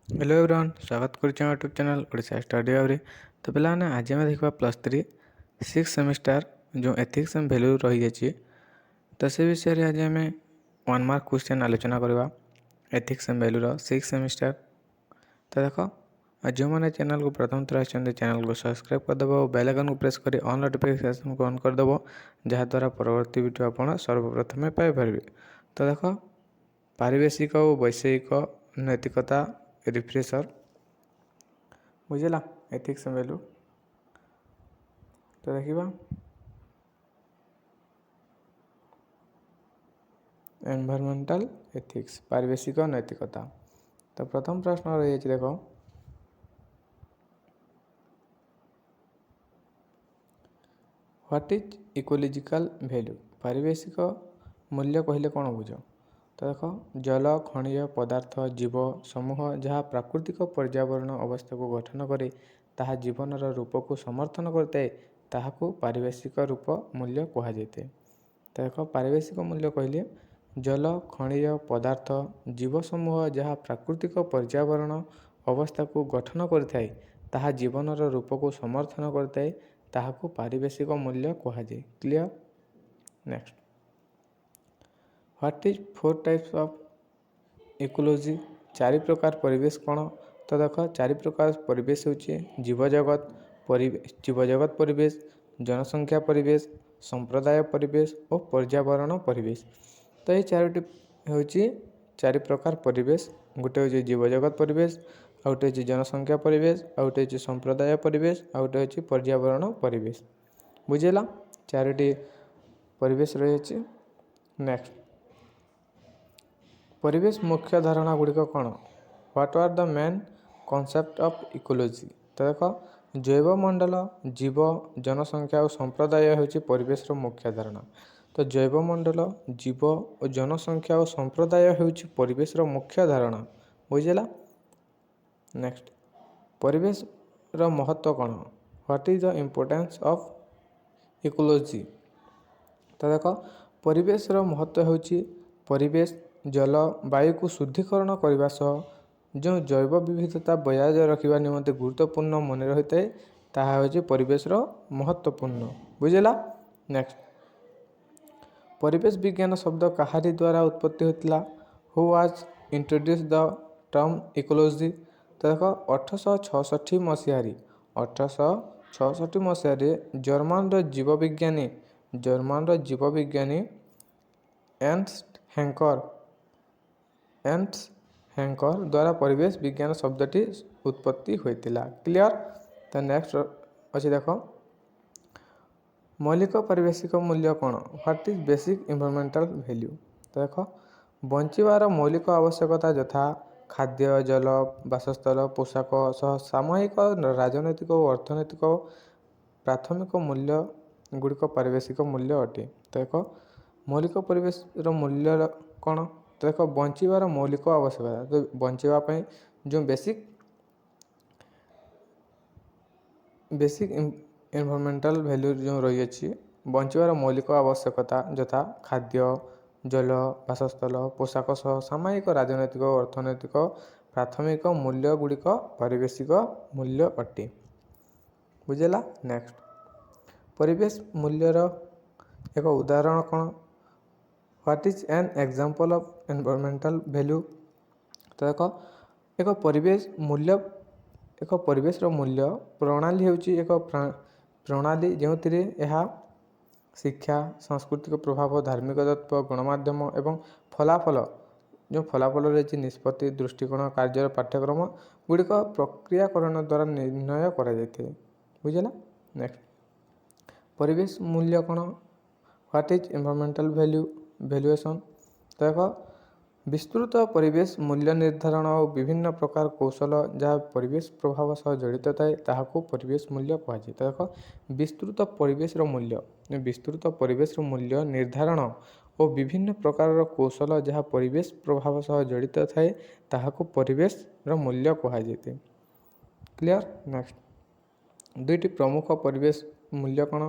Hello everyone, स्वागत करुच्छे YouTube channel Odisha study भाव। तो पे आज आम देखा +3 6 सेमिस्टर जो एथिक्स एंड वैल्यू रही जाइए। तो से विषय में आज आम 1 मार्क क्वेश्चन आलोचना करवा एथिक्स एंड वैल्यू 6 सेमिस्टर। तो देख जो मैंने चैनल को प्रथम थर आते चैनल को सब्सक्राइब करदेव और बेल आइकन को प्रेस कर ऑन नोटिफिकेशन को ऑन करदेव, जहाँद्वारा परवर्ती वीडियो आप सर्वप्रथम पाइपर। तो देख पारिवेशिक और वैषयिक नैतिकता रिफ्रेशर बुझेगा एथिक्स वैल्यू। तो देखा एनवायरमेंटल एथिक्स पारिवेशिक नैतिकता। तो प्रथम प्रश्न रही देख व्हाट इज इकोलॉजिकल वैल्यू पारिवेशिक मूल्य कहले कौन बुझ। तो देख जल खनिज पदार्थ जीव समूह जहाँ प्राकृतिक पर्यावरण अवस्था को गठन करे ताहा जीवन रूप को समर्थन करते ताहाकू पारिवेशिक रूप मूल्य कहुए। तो देख पारिवेशिक मूल्य कहले जल खनिज पदार्थ जीव समूह जहाँ प्राकृतिक पर्यावरण अवस्था को गठन करए ताहा जीवन रूप को समर्थन करए ताहाकू पारिवेशिक मूल्य कहुए। Clear. Next what is 4 types of ecology चारि प्रकार परिवेश कौन। तो देख चारि प्रकार परिवेश होची जीवजगत परिवेश जनसंख्या परिवेश संप्रदाय परिवेश और पर्यावरण परिवेश। तो ये चारोटी होची चारि प्रकार परिवेश। गोटे होची जीवजगत परिवेश, आ गोटे होची जनसंख्या परिवेश, आ गोटे होची संप्रदाय परिवेश, आ गोटे होची पर्यावरण परिवेश। बुझेला चारोटी परिवेश रही। नेक्स्ट परिवेश मुख्य धारणा गुड़िक कौन। What are the main concept of ecology. तो देख जैवमंडल जीव जनसंख्या और संप्रदाय होची परिवेश मुख्य धारणा। तो जैवमंडल जीव और जनसंख्या और संप्रदाय होची परिवेश मुख्य धारणा। बुझेला। नेक्स्ट परिवेश महत्व कौन। What is the importance of ecology. तो देख परिवेश महत्व होची परिवेश जल वायु को शुद्धिकरण करने सह जो जैव विविधता बजाय रखा निमंते गुरुत्वपूर्ण मन रही है ताहा होची परिवेश महत्वपूर्ण। बुझेला। नेक्स्ट परिवेश विज्ञान शब्द कहारी द्वारा उत्पत्ति होता। Who was introduce the term ecology. तो देख 1866 मसीह जर्मन जीवविज्ञानी एर्नस्ट हैंकर द्वारा परिवेश विज्ञान शब्दटी उत्पत्ति होता। क्लियर। तो नेक्स्ट अच्छी देख मौलिक पारिवेशिक मूल्य कौन। What is basic environmental value. तो देख बंचार मौलिक आवश्यकता यथा खाद्य जल बासस्थल पोशाक सह सामयिक राजनैतिक और अर्थनैतिक प्राथमिक मूल्य गुड़िक पारिवेशिक मूल्य अटे। तो देख मौलिक परिवेश मूल्य कौन। तो देख बंचार मौलिक आवश्यकता तो बचापी जो बेसिक एनवायरमेंटल वैल्यू जो रही है बंचार मौलिक आवश्यकता यथा खाद्य जल बासस्थल पोशाक सह सामयिक राजनैतिक और अर्थनैतिक प्राथमिक मूल्य गुड़िक पारिवेशिक मूल्य अटे। बुझेला। नेक्स्ट परिवेश मूल्यर एक उदाहरण कौन। What is an example of environmental value. तो देख एक परिवेश मूल्य प्रणाली होची एक प्रणाली जो शिक्षा सांस्कृतिक प्रभाव धार्मिक तत्व गणमाध्यम एवं फलाफल जो फलाफल रही निष्पत्ति दृष्टिकोण कार्य पाठ्यक्रम गुड़िक प्रक्रियाकरण द्वारा निर्णय करा जाए। बुझेला। नेक्स्ट परिवेश मूल्य कौन। What is environmental valuation. तो देख विस्तृत परिवेश मूल्य निर्धारण और विभिन्न प्रकार कौशल जहाँ परिवेश प्रभाव सह जड़ित थाए ताहाको परिवेश मूल्य कहुए। तो देख विस्तृत परिवेश मूल्य निर्धारण और विभिन्न प्रकार कौशल जहाँ परिवेश प्रभाव सह जड़ित थाए ताहाको परिवेश मूल्य कहुए। क्लियर। नेक्स्ट दुईटी प्रमुख परिवेश मूल्य कौन।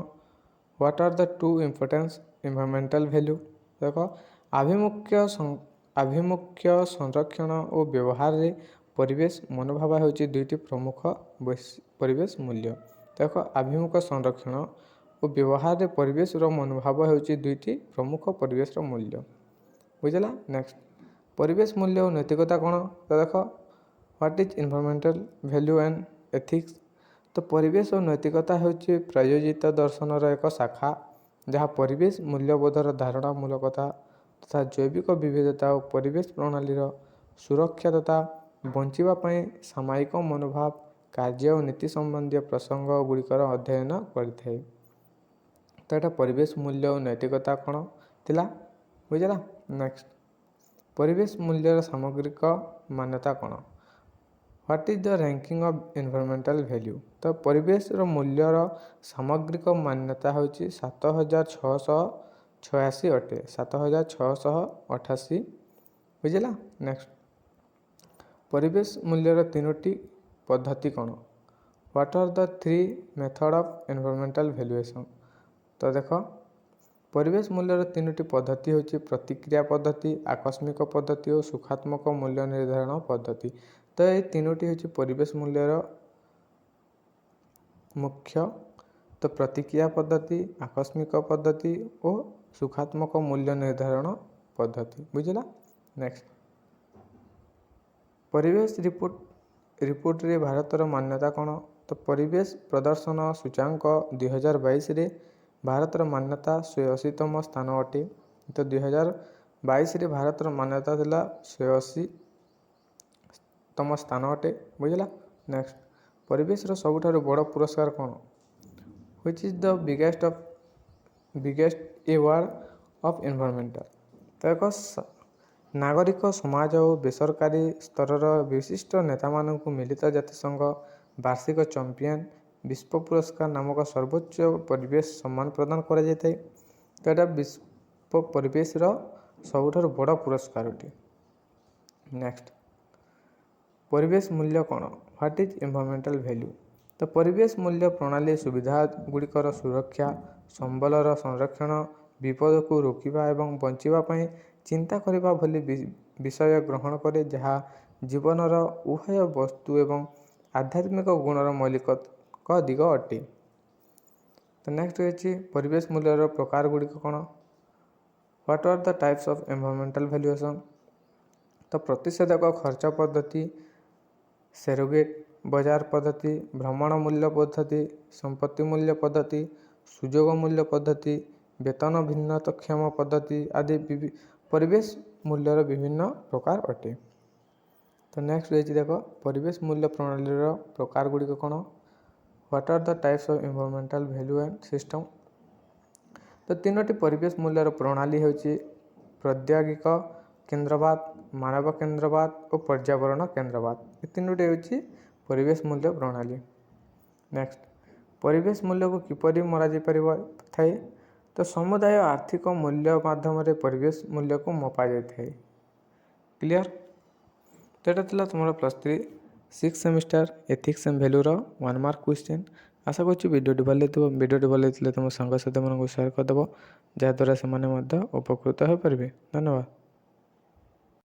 What are the two importance environmental value. देख आभिमुख्य संरक्षण और व्यवहार रे ପରିବେଶ ମନୋଭାବ ହେଉଛି ଦୁଇଟି ପ୍ରମୁଖ ପରିବେଶ ମୂଲ୍ୟ। ଦେଖ ଆଭିମୁଖ ସଂରକ୍ଷଣ ଓ ବ୍ୟବହାରରେ ପରିବେଶର ମନୋଭାବ ହେଉଛି ଦୁଇଟି ପ୍ରମୁଖ ପରିବେଶର ମୂଲ୍ୟ। ବୁଝିଲା। ନେକ୍ସଟ ପରିବେଶ ମୂଲ୍ୟ ଓ ନୈତିକତା କ'ଣ? ତ ଦେଖ what is environmental value and ethics. ତ ପରିବେଶ ଓ ନୈତିକତା ହେଉଛି ପ୍ରାୟୋଜିତ ଦର୍ଶନର ଏକ ଶାଖା ଯାହା ପରିବେଶ ମୂଲ୍ୟବୋଧର ଧାରଣାମୂଳକତା ତଥା ଜୈବିକ ବିବିଧତା ଓ ପରିବେଶ ପ୍ରଣାଳୀର ସୁରକ୍ଷା ତଥା ବଞ୍ଚିବା ପାଇଁ ସାମୟିକ ମନୋଭାବ କାର୍ଯ୍ୟ ଓ ନୀତି ସମ୍ବନ୍ଧୀୟ ପ୍ରସଙ୍ଗ ଗୁଡ଼ିକର ଅଧ୍ୟୟନ କରିଥାଏ। ତ ଏଇଟା ପରିବେଶ ମୂଲ୍ୟ ଓ ନୈତିକତା କ'ଣ ଥିଲା? ବୁଝିଲା। ନେକ୍ସଟ ପରିବେଶ ମୂଲ୍ୟର ସାମଗ୍ରିକ ମାନ୍ୟତା କ'ଣ? What is the ranking of environmental value. ତ ପରିବେଶର ମୂଲ୍ୟର ସାମଗ୍ରିକ ମାନ୍ୟତା ହେଉଛି 7686 ଅଟେ। 7688। ବୁଝିଲା। ନେକ୍ସଟ ପରିବେଶ ମୂଲ୍ୟର ତିନୋଟି ପଦ୍ଧତି କ'ଣ? What R the 3 method of environmental valuation. ତ ଦେଖ ପରିବେଶ ମୂଲ୍ୟର ତିନୋଟି ପଦ୍ଧତି ହେଉଛି ପ୍ରତିକ୍ରିୟା ପଦ୍ଧତି, ଆକସ୍ମିକ ପଦ୍ଧତି ଓ ସୁଖାତ୍ମକ ମୂଲ୍ୟ ନିର୍ଦ୍ଧାରଣ ପଦ୍ଧତି। ତ ଏହି ତିନୋଟି ହେଉଛି ପରିବେଶ ମୂଲ୍ୟର ମୁଖ୍ୟ। ତ ପ୍ରତିକ୍ରିୟା ପଦ୍ଧତି, ଆକସ୍ମିକ ପଦ୍ଧତି ଓ ସୁଖାତ୍ମକ ମୂଲ୍ୟ ନିର୍ଦ୍ଧାରଣ ପଦ୍ଧତି। ବୁଝିଲା। ନେକ୍ସଟ ପରିବେଶ ରିପୋର୍ଟରେ ଭାରତର ମାନ୍ୟତା କ'ଣ? ତ ପରିବେଶ ପ୍ରଦର୍ଶନ ସୂଚାଙ୍କ 2022ରେ ଭାରତର ମାନ୍ୟତା 180ତମ ସ୍ଥାନ ଅଟେ। ତ 2022ରେ ଭାରତର ମାନ୍ୟତା ଥିଲା 180ତମ ସ୍ଥାନ ଅଟେ। ବୁଝିଲା। ନେକ୍ସଟ ପରିବେଶର ସବୁଠାରୁ ବଡ଼ ପୁରସ୍କାର କ'ଣ? Which is the biggest award of environmental. ତ ଏକ ନାଗରିକ ସମାଜ ଓ ବେସରକାରୀ ସ୍ତରର ବିଶିଷ୍ଟ ନେତାମାନଙ୍କୁ ମିଳିତ ଜାତିସଂଘ ବାର୍ଷିକ ଚାମ୍ପିୟନ ବିଶ୍ୱ ପୁରସ୍କାର ନାମକ ସର୍ବୋଚ୍ଚ ପରିବେଶ ସମ୍ମାନ ପ୍ରଦାନ କରାଯାଇଥାଏ। ତ ଏଇଟା ବିଶ୍ୱ ପରିବେଶର ସବୁଠାରୁ ବଡ଼ ପୁରସ୍କାର ଅଟେ। ନେକ୍ସଟ ପରିବେଶ ମୂଲ୍ୟ କ'ଣ? What is environmental value. ତ ପରିବେଶ ମୂଲ୍ୟ ପ୍ରଣାଳୀ ସୁବିଧା ଗୁଡ଼ିକର ସୁରକ୍ଷା, ସମ୍ବଳର ସଂରକ୍ଷଣ, ବିପଦକୁ ରୋକିବା ଏବଂ ବଞ୍ଚିବା ପାଇଁ ଚିନ୍ତା କରିବା ଭଳି ବିଷୟ ଗ୍ରହଣ କରେ ଯାହା ଜୀବନର ଉଭୟ ବସ୍ତୁ ଏବଂ ଆଧ୍ୟାତ୍ମିକ ଗୁଣର ମୌଳିକ ଦିଗ ଅଟେ। ତ ନେକ୍ସଟ ହେଉଛି ପରିବେଶ ମୂଲ୍ୟର ପ୍ରକାର ଗୁଡ଼ିକ କ'ଣ? What R the types of environmental valuation. ତ ପ୍ରତିଷେଧକ ଖର୍ଚ୍ଚ ପଦ୍ଧତି, ସେରୋଗେଟ୍ ବଜାର ପଦ୍ଧତି, ଭ୍ରମଣ ମୂଲ୍ୟ ପଦ୍ଧତି, ସମ୍ପତ୍ତି ମୂଲ୍ୟ ପଦ୍ଧତି, ସୁଯୋଗ ମୂଲ୍ୟ ପଦ୍ଧତି, ବେତନ ଭିନ୍ନକ୍ଷମ ପଦ୍ଧତି ଆଦି ପରିବେଶ ମୂଲ୍ୟର ବିଭିନ୍ନ ପ୍ରକାର ଅଟେ। ତ ନେକ୍ସଟ ରହିଛି ଦେଖ ପରିବେଶ ମୂଲ୍ୟ ପ୍ରଣାଳୀର ପ୍ରକାର ଗୁଡ଼ିକ କ'ଣ? What R the types of environmental value and system. ତ ତିନୋଟି ପରିବେଶ ମୂଲ୍ୟର ପ୍ରଣାଳୀ ହେଉଛି ପ୍ରୌଦ୍ୟୋଗିକ କେନ୍ଦ୍ରବାଦ, ମାନବ କେନ୍ଦ୍ରବାଦ ଓ ପର୍ଯ୍ୟାବରଣ କେନ୍ଦ୍ରବାଦ। ଏ ତିନୋଟି ହେଉଛି ପରିବେଶ ମୂଲ୍ୟ ପ୍ରଣାଳୀ। ନେକ୍ସଟ ପରିବେଶ ମୂଲ୍ୟକୁ କିପରି ମରାଯାଇପାରିବ ଥାଏ? ତ ସମୁଦାୟ ଆର୍ଥିକ ମୂଲ୍ୟ ମାଧ୍ୟମରେ ପରିବେଶ ମୂଲ୍ୟକୁ ମପାଯାଇଥାଏ। କ୍ଲିଅର। ତ ଏଇଟା ଥିଲା ତୁମର +3 6th ସେମିଷ୍ଟାର ଏଥିକ୍ସ ଆଣ୍ଡ ଭ୍ୟାଲ୍ୟୁର 1 ମାର୍କ କ୍ୱେଶ୍ଚିନ୍। ଆଶା କରୁଛି ଭିଡ଼ିଓଟି ଭଲ ଲାଗିଥିବ। ଭିଡ଼ିଓଟି ଭଲ ଲାଗିଥିଲେ ତୁମ ସାଙ୍ଗସାଥିମାନଙ୍କୁ ସେୟାର କରିଦେବ ଯାହାଦ୍ୱାରା ସେମାନେ ମଧ୍ୟ ଉପକୃତ ହୋଇପାରିବେ। ଧନ୍ୟବାଦ।